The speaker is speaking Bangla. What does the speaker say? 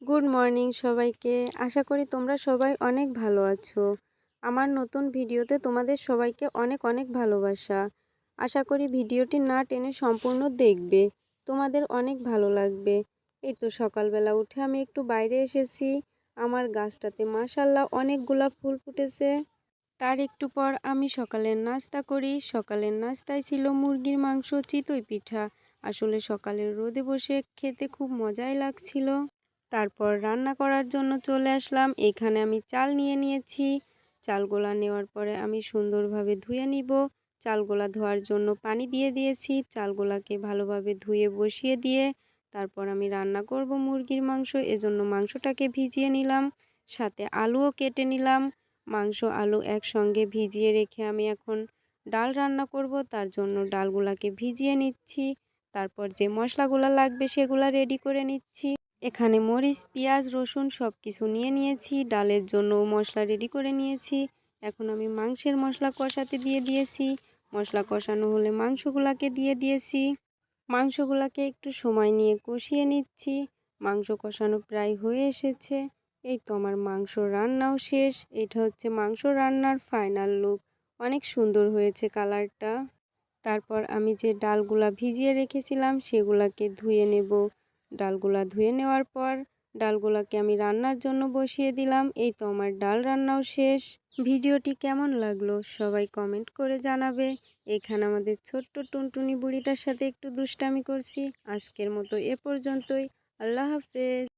গুড মর্নিং সবাইকে। আশা করি তোমরা সবাই অনেক ভালো আছো। আমার নতুন ভিডিওতে তোমাদের সবাইকে অনেক অনেক ভালোবাসা। আশা করি ভিডিওটি না টেনে সম্পূর্ণ দেখবে, তোমাদের অনেক ভালো লাগবে। এই তো সকালবেলা উঠে আমি একটু বাইরে এসেছি। আমার গাছটাতে মাশাআল্লাহ অনেকগুলা ফুল ফুটেছে। তার একটু পর আমি সকালের নাস্তা করি। সকালের নাস্তায় ছিল মুরগির মাংস, চিতই পিঠা। আসলে সকালের রোদে বসে খেতে খুব মজাই লাগছিল। তারপর রান্না করার জন্য চলে আসলাম। এখানে আমি চাল নিয়ে নিয়েছি। চালগুলা নেওয়ার পরে আমি সুন্দরভাবে ধুয়ে নিব। চালগুলা ধোয়ার জন্য পানি দিয়ে দিয়েছি। চালগুলাকে ভালোভাবে ধুয়ে বসিয়ে দিয়ে তারপর আমি রান্না করব মুরগির মাংস। এজন্য মাংসটাকে ভিজিয়ে নিলাম, সাথে আলুও কেটে নিলাম। মাংস আলু একসঙ্গে ভিজিয়ে রেখে আমি এখন ডাল রান্না করব। তার জন্য ডালগুলাকে ভিজিয়ে নিচ্ছি। তারপর যে মশলাগুলো লাগবে সেগুলা রেডি করে নিচ্ছি। এখানে মরিচ, পেঁয়াজ, রসুন সব কিছু নিয়ে নিয়েছি। ডালের জন্য মশলা রেডি করে নিয়েছি। এখন আমি মাংসের মশলা কষাতে দিয়ে দিয়েছি। মশলা কষানো হলে মাংসগুলাকে দিয়ে দিয়েছি। মাংসগুলাকে একটু সময় নিয়ে কষিয়ে নিচ্ছি। মাংস কষানো প্রায় হয়ে এসেছে। এই তো আমার মাংস রান্নাও শেষ। এটা হচ্ছে মাংস রান্নার ফাইনাল লুক। অনেক সুন্দর হয়েছে কালারটা। তারপর আমি যে ডালগুলা ভিজিয়ে রেখেছিলাম সেগুলাকে ধুয়ে নেব। ডালগুলা ধুয়ে নেওয়ার পর ডালগুলাকে আমি রান্নার জন্য বসিয়ে দিলাম। এই তো আমার ডাল রান্নাও শেষ। ভিডিওটি কেমন লাগলো সবাই কমেন্ট করে জানাবে। এখানে আমাদের ছোট্ট টুনটুনি বুড়িটার সাথে একটু দুষ্টামি করছি। আজকের মতো এ পর্যন্তই। আল্লাহ হাফেজ।